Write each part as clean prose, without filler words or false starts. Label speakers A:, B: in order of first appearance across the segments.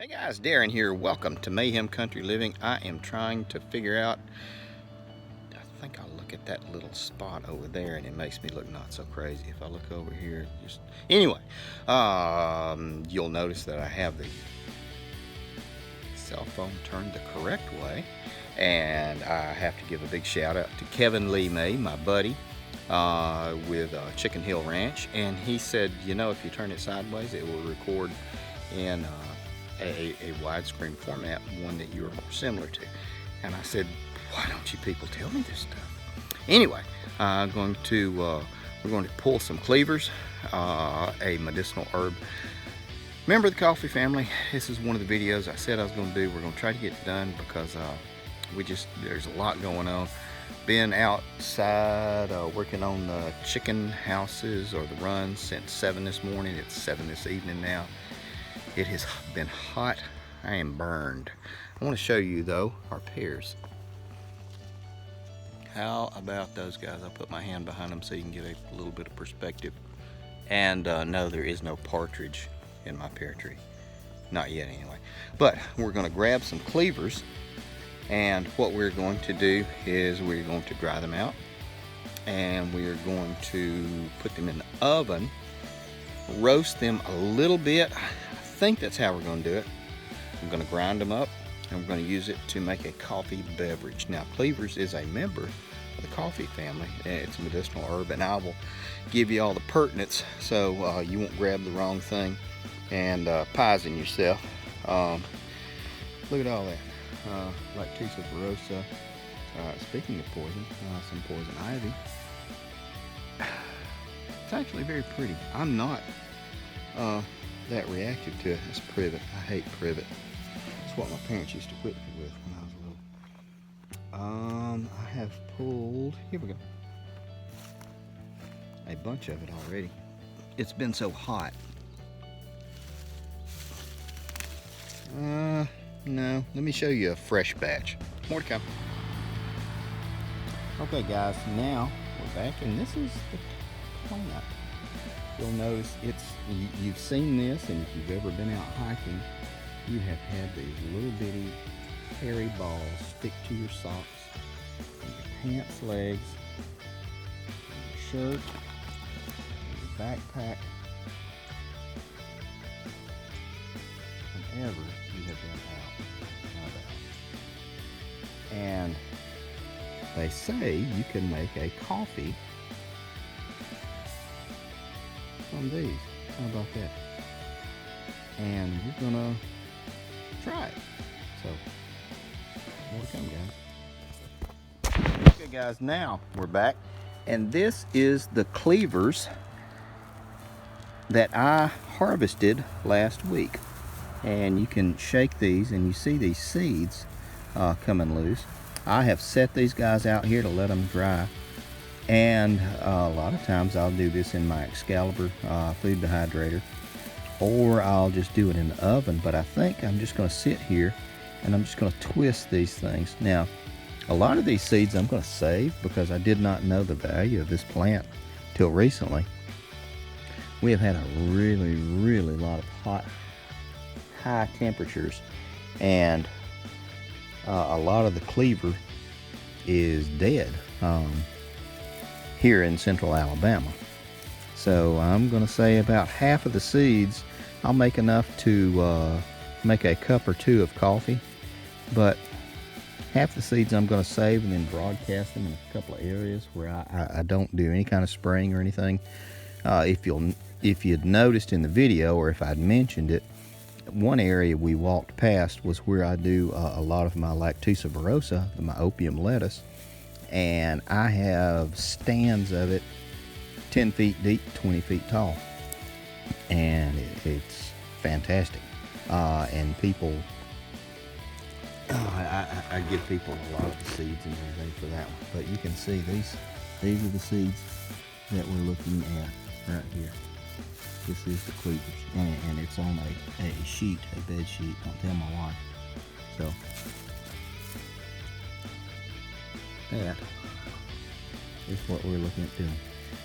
A: Hey guys, Darren here. Welcome to Mayhem Country Living. I am trying to figure out, I think I'll look at that little spot over there and it makes me look not so crazy. If I look over here, just anyway, you'll notice that I have the cell phone turned the correct way, and I have to give a big shout out to Kevin Lee May, my buddy, with Chicken Hill Ranch, and he said, you know, if you turn it sideways, it will record in a widescreen format, one that you are more similar to. And I said, why don't you people tell me this stuff? Anyway, we're going to pull some cleavers, a medicinal herb, member of the coffee family. This is one of the videos I said I was going to do. We're going to try to get it done because there's a lot going on. Been outside working on the chicken houses or the runs since 7 this morning. It's 7 this evening now. It has been hot. I am burned. I want to show you though our pears. How about those guys? I'll put my hand behind them so you can get a little bit of perspective. And no, there is no partridge in my pear tree. Not yet anyway. But we're going to grab some cleavers, and what we're going to do is we're going to dry them out, and we're going to put them in the oven, roast them a little bit. I think that's how we're going to do it. I'm going to grind them up, and we're going to use it to make a coffee beverage. Now, Cleavers is a member of the coffee family. It's a medicinal herb, and I will give you all the pertinence so you won't grab the wrong thing and poison yourself. Look at all that. Lactusa verosa. Speaking of poison, some poison ivy. It's actually very pretty. I'm not that reactive to it. It's privet. I hate privet. It's what my parents used to whip me with when I was little. I have pulled, here we go, a bunch of it already. It's been so hot. No, let me show you a fresh batch. More to come. Okay guys, now we're back, and this is the plant. You'll notice you've seen this, and if you've ever been out hiking, you have had these little bitty hairy balls stick to your socks, and your pants legs, and your shirt, and your backpack, whenever you have been out. And they say you can make a coffee from these. How about that? And we're gonna try it. So, more to come, guys. Okay, guys, now we're back, and this is the cleavers that I harvested last week. And you can shake these, and you see these seeds coming loose. I have set these guys out here to let them dry. And a lot of times I'll do this in my Excalibur food dehydrator, or I'll just do it in the oven. But I think I'm just going to sit here and I'm just going to twist these things. Now, a lot of these seeds I'm going to save because I did not know the value of this plant till recently. We have had a really lot of high temperatures, and a lot of the cleaver is dead here in central Alabama. So I'm going to say about half of the seeds I'll make enough to make a cup or two of coffee, but half the seeds I'm going to save and then broadcast them in a couple of areas where I don't do any kind of spraying or anything. If you'd noticed in the video, or if I'd mentioned it, one area we walked past was where I do a lot of my Lactusa verosa, my opium lettuce, and I have stands of it 10 feet deep, 20 feet tall, and it's fantastic. And people, I give people a lot of the seeds and everything for that one, but you can see these are the seeds that we're looking at right here. This is the cleavers, and it's on a sheet, a bed sheet. Don't tell my wife. So that is what we're looking at doing.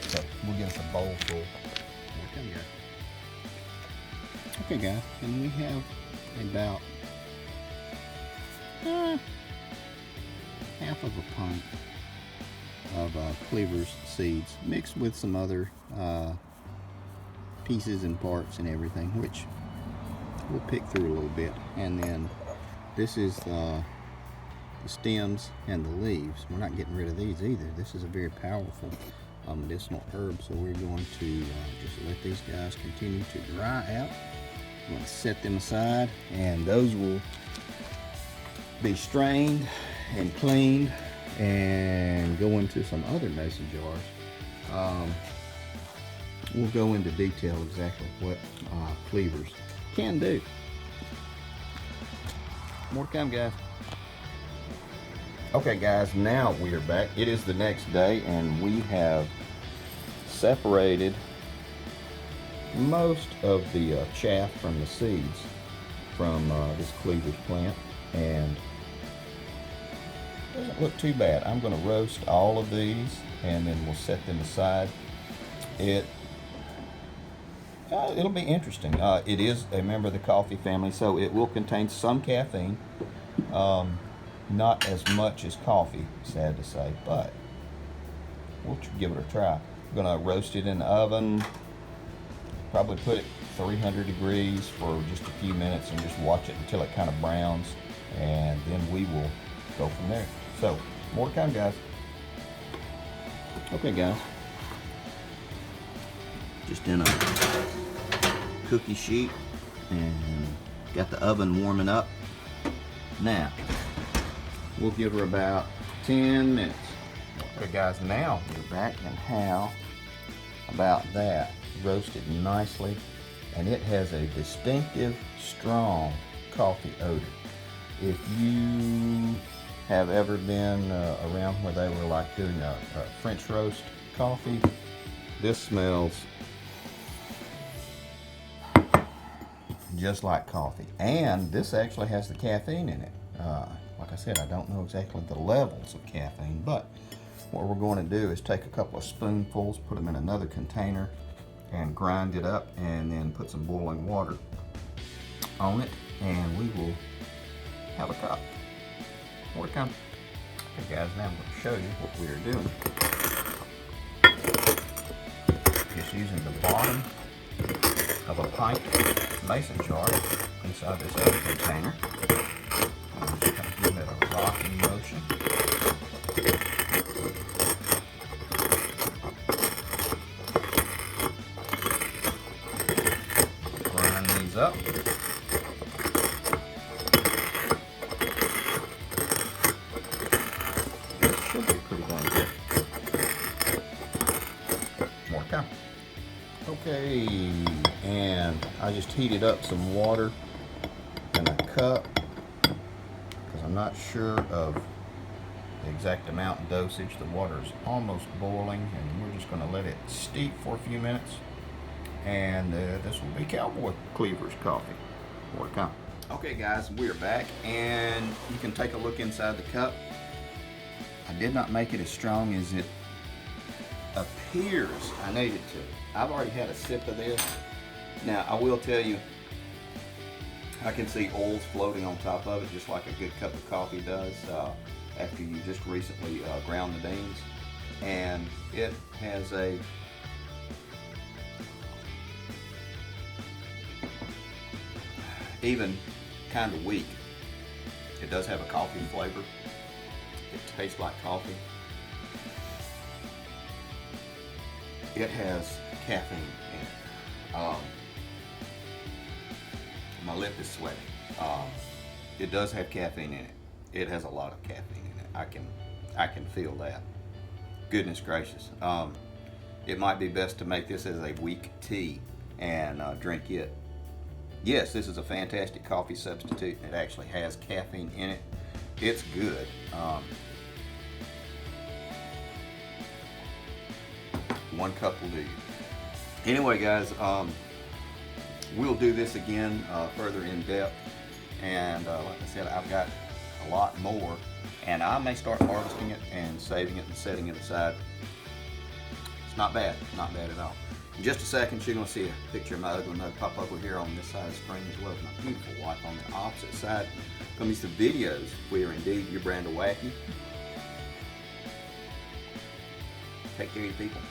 A: So we'll get us a bowl full. Okay, guys, and we have about half of a pint of Cleavers seeds mixed with some other pieces and parts and everything, which we'll pick through a little bit. And then this is the stems and the leaves. We're not getting rid of these either. This is a very powerful medicinal herb, so we're going to just let these guys continue to dry out. I'm going to set them aside, and those will be strained and cleaned and go into some other mason jars. We'll go into detail exactly what Cleavers can do. More to come, guys. Okay guys, now we are back. It is the next day, and we have separated most of the chaff from the seeds from this Cleavers plant, and it doesn't look too bad. I'm going to roast all of these, and then we'll set them aside. It'll be interesting. It is a member of the coffee family, so it will contain some caffeine. Not as much as coffee, sad to say, but we'll give it a try. I'm gonna roast it in the oven, probably put it 300 degrees for just a few minutes and just watch it until it kind of browns, and then we will go from there. So, more to come, guys. Okay, guys. Just in a cookie sheet, and got the oven warming up. Now, we'll give her about 10 minutes. Okay guys, now we're back, and how about that? Roasted nicely, and it has a distinctive, strong coffee odor. If you have ever been around where they were like doing a French roast coffee, this smells just like coffee. And this actually has the caffeine in it. Like I said, I don't know exactly the levels of caffeine, but what we're going to do is take a couple of spoonfuls, put them in another container, and grind it up, and then put some boiling water on it, and we will have a cup. More to come. Okay guys, now I'm going to show you what we are doing. Just using the bottom of a pint mason jar inside this other container. I'm just going to give it a rocking motion. Grind these up. This should be pretty darn good. More to come. Okay, and I just heated up some water in a cup because I'm not sure of the exact amount and dosage. The water is almost boiling, and we're just going to let it steep for a few minutes, and this will be Cowboy Cleavers coffee. More to come. Okay guys, we're back, and you can take a look inside the cup. I did not make it as strong as it appears I needed to. I've already had a sip of this. Now I will tell you, I can see oils floating on top of it, just like a good cup of coffee does after you just recently ground the beans. And it has a even kind of weak. It does have a coffee flavor. It tastes like coffee. It has caffeine in it. My lip is sweating. It does have caffeine in it. It has a lot of caffeine in it. I can feel that. Goodness gracious. It might be best to make this as a weak tea and drink it. Yes, this is a fantastic coffee substitute. It actually has caffeine in it. It's good. One cup will do you. Anyway guys, we'll do this again further in depth, and like I said, I've got a lot more, and I may start harvesting it and saving it and setting it aside. It's not bad at all.
B: In just a second, you're going to see a picture of my ugly mug pop over here on this side of the screen, as well as my beautiful wife on the opposite side. Come use the videos. We are indeed your brand of wacky. Take care of you people.